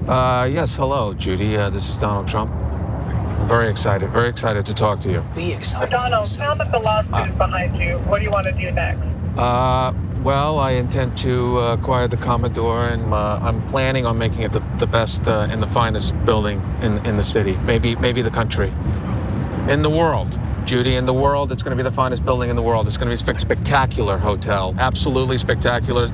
Yes, hello, Judy. This is Donald Trump. I'm very excited to talk to you. Be excited. Donald, now that the lawsuit is behind you, what do you want to do next? Well, I intend to acquire the Commodore, and I'm planning on making it the best and the finest building in the city, maybe the country, in the world. Judy, in the world, it's going to be the finest building in the world. It's going to be a spectacular hotel, absolutely spectacular.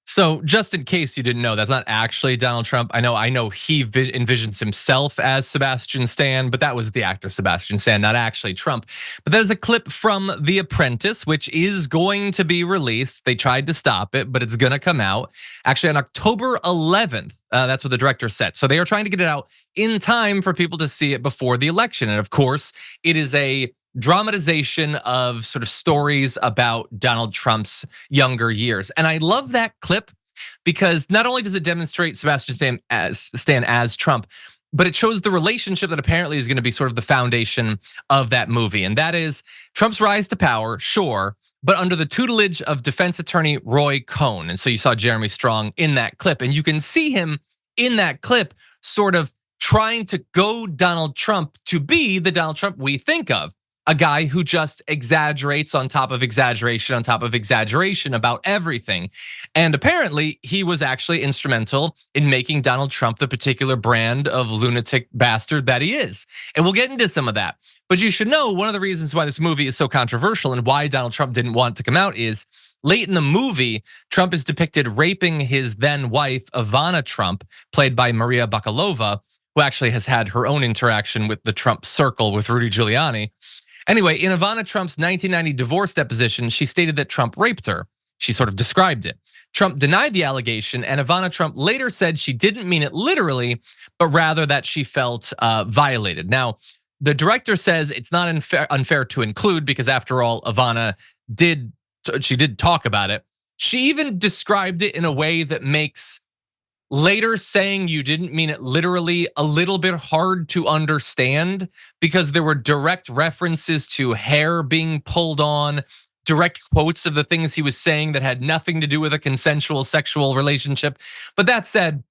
So just in case you didn't know, that's not actually Donald Trump. I know he envisions himself as Sebastian Stan, but that was the actor Sebastian Stan, not actually Trump. But that is a clip from The Apprentice, which is going to be released. They tried to stop it, but it's gonna come out actually on October 11th. That's what the director said. So they are trying to get it out in time for people to see it before the election. And of course, it is a dramatization of sort of stories about Donald Trump's younger years. And I love that clip because not only does it demonstrate Sebastian Stan as Trump, but it shows the relationship that apparently is going to be sort of the foundation of that movie. And that is Trump's rise to power, sure, but under the tutelage of defense attorney Roy Cohn. And so you saw Jeremy Strong in that clip, and you can see him in that clip sort of trying to goad Donald Trump to be the Donald Trump we think of. A guy who just exaggerates on top of exaggeration on top of exaggeration about everything. And apparently he was actually instrumental in making Donald Trump the particular brand of lunatic bastard that he is. And we'll get into some of that. But you should know one of the reasons why this movie is so controversial and why Donald Trump didn't want it to come out is late in the movie, Trump is depicted raping his then wife, Ivana Trump, played by Maria Bakalova, who actually has had her own interaction with the Trump circle with Rudy Giuliani. Anyway, in Ivana Trump's 1990 divorce deposition, she stated that Trump raped her. She sort of described it. Trump denied the allegation, and Ivana Trump later said she didn't mean it literally, but rather that she felt violated. Now, the director says it's not unfair to include because after all, Ivana did talk about it. She even described it in a way that makes later saying you didn't mean it literally a little bit hard to understand because there were direct references to hair being pulled on, direct quotes of the things he was saying that had nothing to do with a consensual sexual relationship. But that said,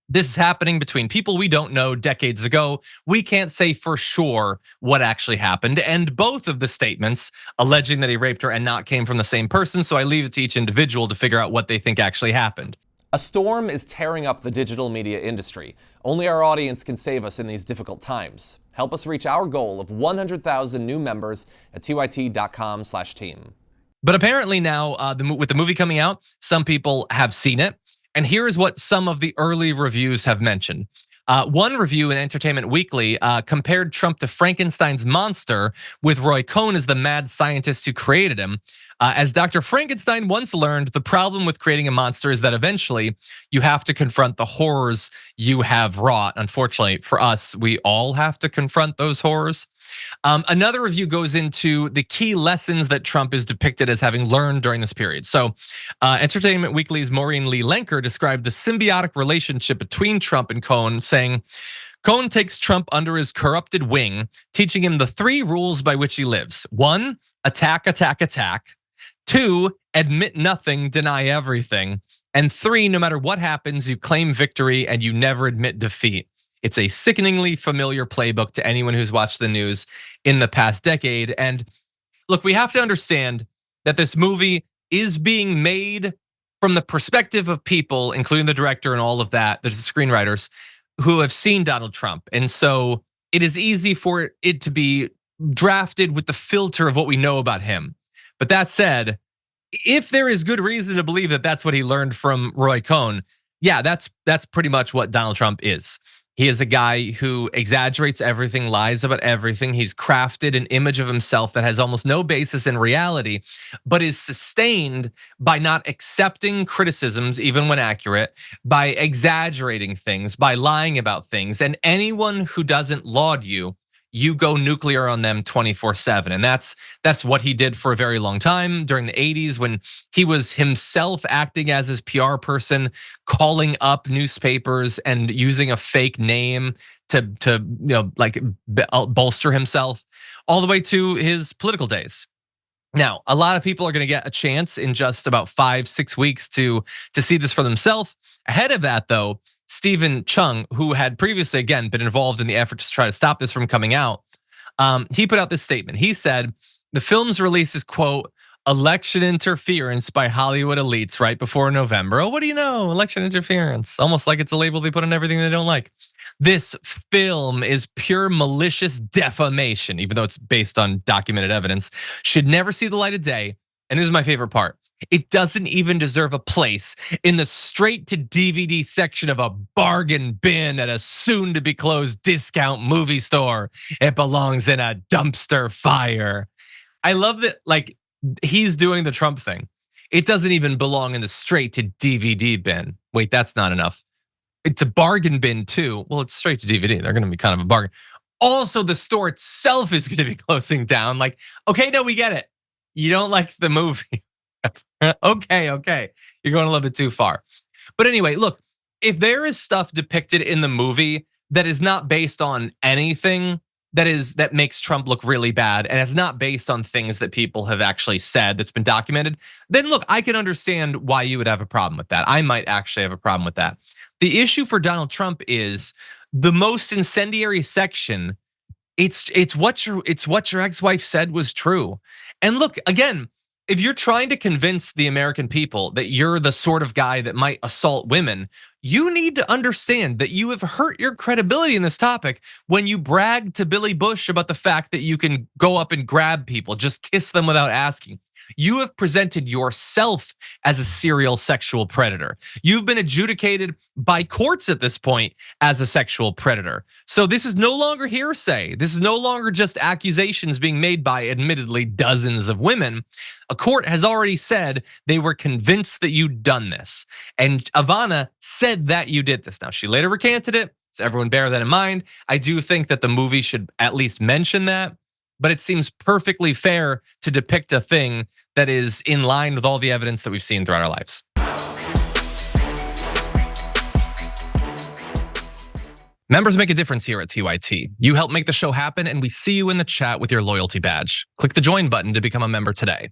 this is happening between people we don't know decades ago. We can't say for sure what actually happened. And both of the statements alleging that he raped her and not came from the same person. So I leave it to each individual to figure out what they think actually happened. A storm is tearing up the digital media industry. Only our audience can save us in these difficult times. Help us reach our goal of 100,000 new members at tyt.com/team. But apparently now, with the movie coming out, some people have seen it. And here's what some of the early reviews have mentioned. One review in Entertainment Weekly compared Trump to Frankenstein's monster, with Roy Cohn as the mad scientist who created him. As Dr. Frankenstein once learned, the problem with creating a monster is that eventually you have to confront the horrors you have wrought. Unfortunately for us, we all have to confront those horrors. Another review goes into the key lessons that Trump is depicted as having learned during this period. So Entertainment Weekly's Maureen Lee Lenker described the symbiotic relationship between Trump and Cohn, saying, Cohn takes Trump under his corrupted wing, teaching him the 3 rules by which he lives. 1, attack, attack, attack. 2, admit nothing, deny everything. And 3, no matter what happens, you claim victory and you never admit defeat. It's a sickeningly familiar playbook to anyone who's watched the news in the past decade. And look, we have to understand that this movie is being made from the perspective of people, including the director and all of that, there's the screenwriters, who have seen Donald Trump. And so it is easy for it to be drafted with the filter of what we know about him. But that said, if there is good reason to believe that that's what he learned from Roy Cohn, yeah, that's pretty much what Donald Trump is. He is a guy who exaggerates everything, lies about everything. He's crafted an image of himself that has almost no basis in reality, but is sustained by not accepting criticisms, even when accurate, by exaggerating things, by lying about things. And anyone who doesn't laud you, you go nuclear on them 24/7. And that's what he did for a very long time during the 80s when he was himself acting as his PR person, calling up newspapers and using a fake name to bolster himself, all the way to his political days. Now, a lot of people are gonna get a chance in just about 5-6 weeks to see this for themselves. Ahead of that, though, Stephen Cheung, who had previously, again, been involved in the effort to try to stop this from coming out, he put out this statement. He said, the film's release is, quote, election interference by Hollywood elites right before November. Oh, what do you know? Election interference. Almost like it's a label they put on everything they don't like. This film is pure malicious defamation, even though it's based on documented evidence. Should never see the light of day. And this is my favorite part. It doesn't even deserve a place in the straight to DVD section of a bargain bin at a soon to be closed discount movie store. It belongs in a dumpster fire. I love that, like, he's doing the Trump thing. It doesn't even belong in the straight to DVD bin. Wait, that's not enough. It's a bargain bin too. Well, it's straight to DVD. They're gonna be kind of a bargain. Also, the store itself is gonna be closing down. Like, okay, no, we get it. You don't like the movie. Okay. You're going a little bit too far. But anyway, look, if there is stuff depicted in the movie that is not based on anything that makes Trump look really bad and is not based on things that people have actually said that's been documented, then look, I can understand why you would have a problem with that. I might actually have a problem with that. The issue for Donald Trump is the most incendiary section. It's what your ex-wife said was true. And look, again, if you're trying to convince the American people that you're the sort of guy that might assault women, you need to understand that you have hurt your credibility in this topic when you brag to Billy Bush about the fact that you can go up and grab people, just kiss them without asking. You have presented yourself as a serial sexual predator. You've been adjudicated by courts at this point as a sexual predator. So this is no longer hearsay. This is no longer just accusations being made by admittedly dozens of women. A court has already said they were convinced that you'd done this. And Ivana said that you did this. Now, she later recanted it, so everyone bear that in mind. I do think that the movie should at least mention that, but it seems perfectly fair to depict a thing that is in line with all the evidence that we've seen throughout our lives. Members make a difference here at TYT. You help make the show happen, and we see you in the chat with your loyalty badge. Click the join button to become a member today.